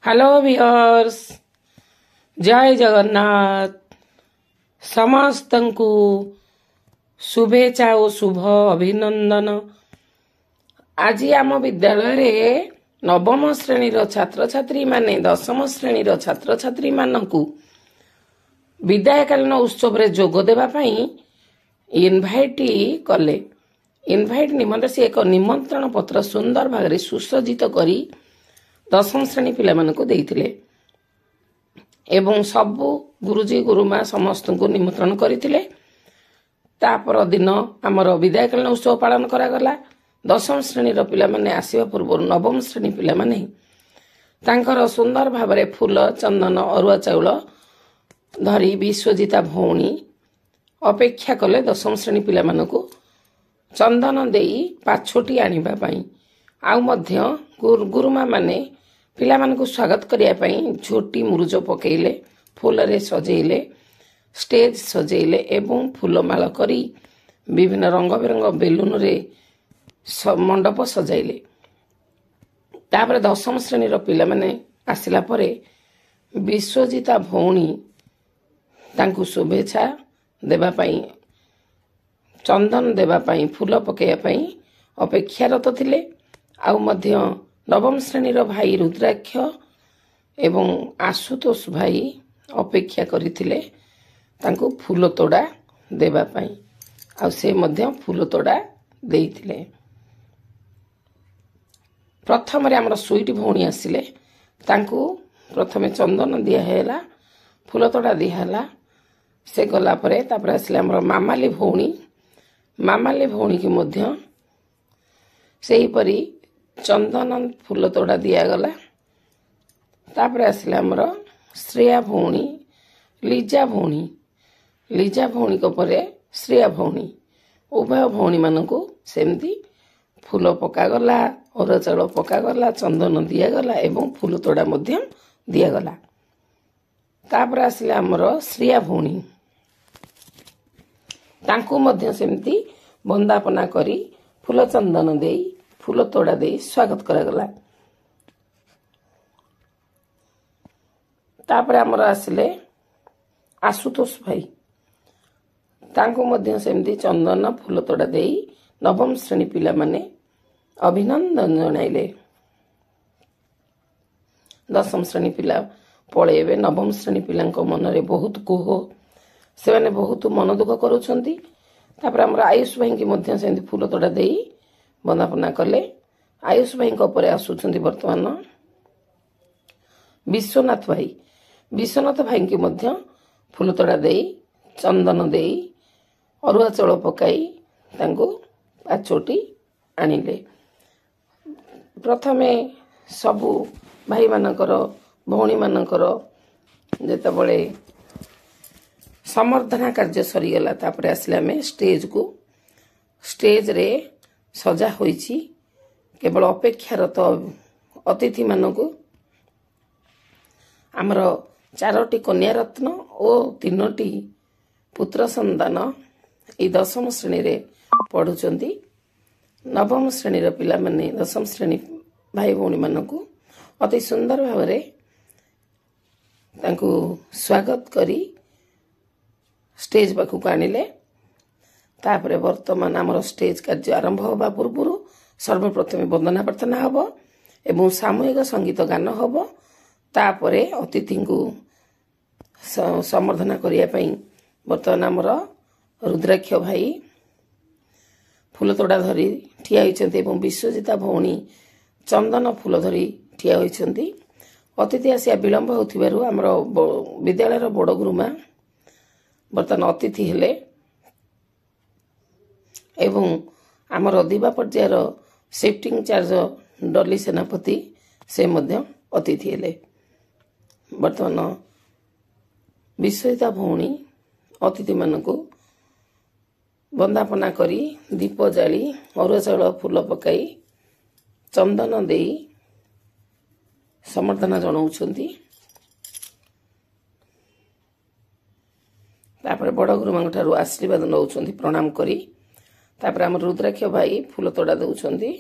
Hello viewers, जय जगन्नाथ। समस्तंकु शुभेच्छा और शुभ अभिनंदन। आज आम विद्यालय रे नवम श्रेणी छात्र छात्री माने दशम श्रेणी छात्र छात्री मानकु विदायकालीन उत्सव रे जोग देबा पई इनभाइट कले। इनभाइट निमंत्रण से एक निमंत्रण पत्र सुंदर भाग रे सुसज्जित करी दशम श्रेणी पिला मानकु देइथिले एवं सबु गुरुजी गुरुमा समस्त को निमंत्रण करथिले। तापर दिन आमर विदायकालीन उत्सव पालन करा गला। दशम श्रेणी पिला माने आसीबा पूर्व नवम श्रेणी पिला माने तांकर सुंदर भाबरे फूल चंदन अरुआ चाउल धरी विश्वजिता भौणी अपेक्षा कले दशम श्रेणी पिला मानकु चंदन देई पाछोटी आनिबा पई। आउ मध्य गुरुमा माने पिला मानकु स्वागत करिया पई झोटी मुरुज पकेइले, फूल रे सजेइले, स्टेज सजेइले एवं फूलमाला करी विभिन्न रंग बिरंग बेलून रे मंडप सजाइले। तापर दशम श्रेणी पिला माने आसिला परे विश्वजिता भौणी तांकु शुभेच्छा देबा पई चंदन देबा पई फूल पकेया पई अपेक्षारत थिले। आउ मध्य नवम श्रेणी भाई रुद्राक्ष एवं आशुतोष भाई अपेक्षा करथिले तांकु फूल तोड़ा देबा पई। आउ से मध्य फूल तोड़ा देइथिले। प्रथम रे हमर स्वीट भौणी आसिले, तांकु प्रथमे चंदन दिया हैला, फूल तोड़ा दिया हैला। से गला परे तापर आसिले हमर मामाली भौणी। मामाली भौणी की मध्य सेही परी चंदन फूल तोड़ा दिया गला। तापर आसिले हमर श्रेया भौणी, लीजा भौणी। लीजा भौणी को परे श्रेया भौणी। उभय भौणी मानकु सेमती फूल पका गला, अरुआ चाउल पका गला, चंदन दिया गला एवं फूल तोड़ा मध्य दिया गला। तापर आसिले हमर श्रेया भौणी, तांकु मध्य सेमती वंदापना करी फूल चंदन देई फूल तोड़ा देई स्वागत करा गला। तापर हमर आसिले आशुतोष भाई, तांकु मध्य सेमती चंदन फूल तोड़ा देई नवम श्रेणी पिला माने अभिनंदन जणाइले। दशम श्रेणी पिला पळेबे नवम श्रेणी पिलांको मनरे बहुत कोह, से माने बहुत मन दुख करूछंती। तापर हमर आयुष भाई की मध्य सेमती फूल तोड़ा देई वंदापना कले। आयुष भाई परे आसुछंती वर्तमान विश्वनाथ भाई। विश्वनाथ भाई की मध्य फूल तोड़ा देई चंदन देई अरुआ चाउल पकाई तांको पाछोटी आनिले। प्रथमे सबु भाई मानकर भौणी मानकर जेतबळे समर्धना कार्य सरीगला। तापर आसिले आमे स्टेज को। स्टेज रे सजा होईची केवल अपेक्षारत अतिथि मानकु आमर 4टी कन्या रत्न और 3टी पुत्र संतान ए दशम श्रेणी रे पढ़ुचंती। नवम श्रेणी रो पिला माने दशम श्रेणी भाई भौणी मानकु अति सुंदर भावरे तांकु स्वागत करी स्टेज पाखु आनिले। तापर वर्तमान आमर स्टेज कार्य आरंभ होबा पूर्व सर्वप्रथमे वंदना प्रार्थना हब एवं सामूहिक संगीत गान हब। तापरे अतिथि को संबर्धना करिया पई वर्तमान आमर रुद्राक्ष भाई फूल तोड़ा धरी ठिया होइछन्ती एवं विश्वजिता भौणी चंदन फूल धरी ठिया होइछन्ती। अतिथि आसिया विलंब होथिबारु आमर विद्यालय बड़ गुरुमा वर्तमान अतिथि हेले एवं आमर दिवा पर्यायर शिफ्टिंग चार्ज डली सेनापति से मध्य अतिथि हेले। वर्तमान विश्वजिता भौणी अतिथि मानकु वंदापना करी दीप जाली अरुआ चाउल फूल पकाई चंदन देई समर्धना जणाउछन्ती। तापर बड़ गुरुमांक ठारू आशीर्वाद नउछन्ती प्रणाम करी। तापर आम रुद्राक्ष भाई फूल तोड़ा दउछन्ती।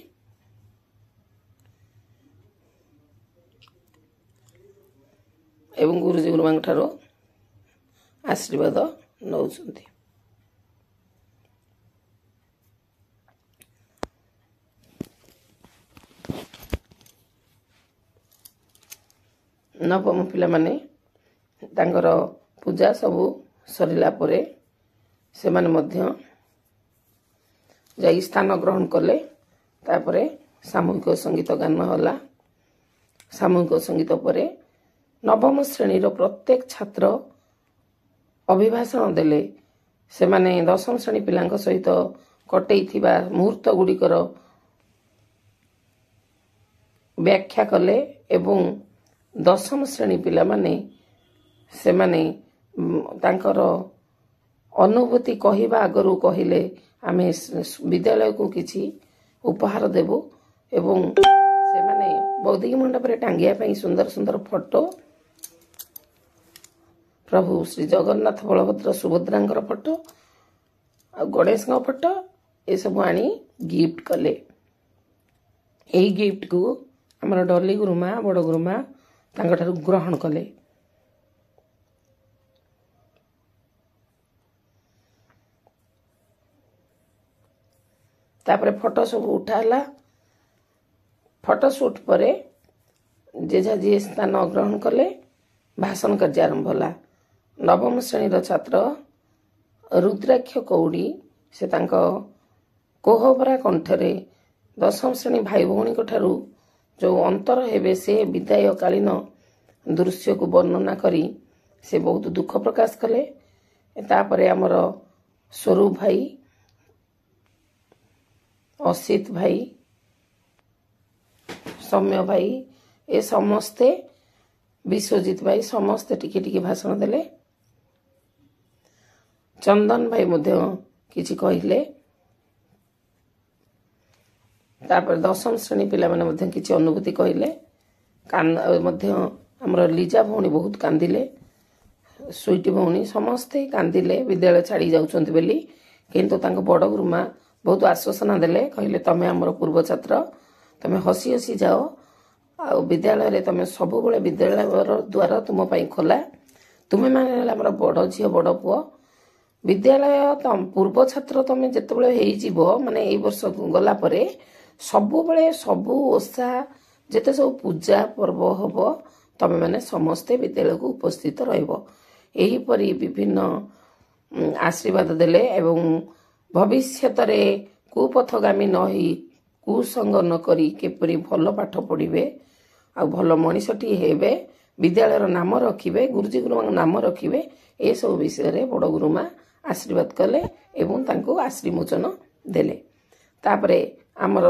एवं गुरुजी गुरुमांक ठारो आशीर्वाद नौछंती। नवम पिला माने तांकर पूजा सबू सरिला परे से माने मध्य जाई स्थान ग्रहण कले। तापरे सामूहिक संगीत गान होला। सामूहिक संगीत परे नवम श्रेणी रो प्रत्येक छात्र अभिभाषण देले। से माने दशम श्रेणी पिलांक सहित कटैथिबा मुहूर्त गुड़िकर व्याख्या कले एवं दशम श्रेणी पिला माने से माने तांकर अनुभूति कहिबा आगरू कहिले आमे विद्यालय को किछि उपहार देबो एवं से माने बौद्धिक मंडप रे टांगिया पई सुंदर सुंदर फोटो प्रभु श्री जगन्नाथ बलभद्र सुभद्रांकर फोटो आ गणेश फोटो ए सब आनी गिफ्ट कले। एही गिफ्ट को हमर डॉली गुरुमा बड़ गुरुमा तांका ठारू ग्रहण कले। तापरे फोटो सब उठाला। फोटो शूट परे जेझा जी स्थान ग्रहण कले। भाषण कार्य आरंभ होला। नवम श्रेणी छात्र रुद्राक्ष कौड़ी से तांको कोहबरा कंठरे दशम श्रेणी भाई भौणी ठारू जो अंतर हेबे से विदाय कालीन दृश्य को वर्णना करी से बहुत दुख प्रकाश कले। तापरे हमर स्वरूप भाई, असित भाई, सौम्य भाई ए समस्ते विश्वजित भाई समस्ते टिके टिके भाषण देले। चंदन भाई मध्य किछि कहिले। तापर दशम श्रेणी पिला माने मध्य किछि अनुभूति कहिले। मध्य हमर लीजा भौणी बहुत कांदिले। स्वीटी भौणी समस्ते कांदिले विद्यालय छाड़ी जाउछंती बेली। किंतु तांको बड़ गुरुमा बहुत आश्वासन देले। कहिले तमे हमर पूर्व छात्र, तमे हसी हसी जाओ आ विद्यालय रे तमे सब बेले विद्यालय द्वार तुम पई खोला। तुमे माने हमर बड़ झियो बड़ पुओ। विद्यालय तम पूर्व छात्र तमे जेतेबेले हेई जीवो माने एई वर्ष गला परे सबु बेले सबु ओसा जेते सब पूजा पर्व हबो तमे माने समस्ते विद्यालय को उपस्थित रहइबो। एही परी विभिन्न आशीर्वाद देले एवं भविष्यत रे कुपथगामी न होई कुसंग न करी केपरी भल पाठ पढ़िबे आ भल मनीषटी हेबे, विद्यालय नाम रखिबे, गुरुजी गुरुमांक नाम रखिबे। ए सब विषय रे बड़ गुरुमा आशीर्वाद कले एवं तांको आशीर्मोचन देले। तापरे आमर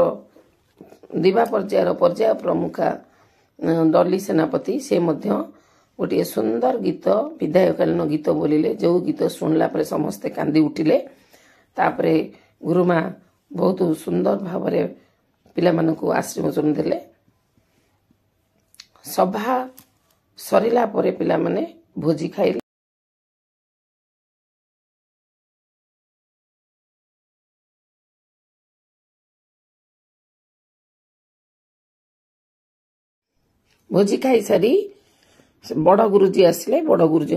दिवा पर्याय प्रमुखा डॉली सेनापति से मध्य गोटे सुंदर गीत विदायकालीन गीत बोलिले। जो गीत सुनला परे समस्ते कांदी उठिले। तापरे गुरुमा बहुत सुंदर भाव रे पिला मानकु आशीर्वचन देले। सभा सरिला परे पिला माने भोजी खाइले। भोजी खाई सारी बड़ गुरुजी आसिले। बड़ गुरुजी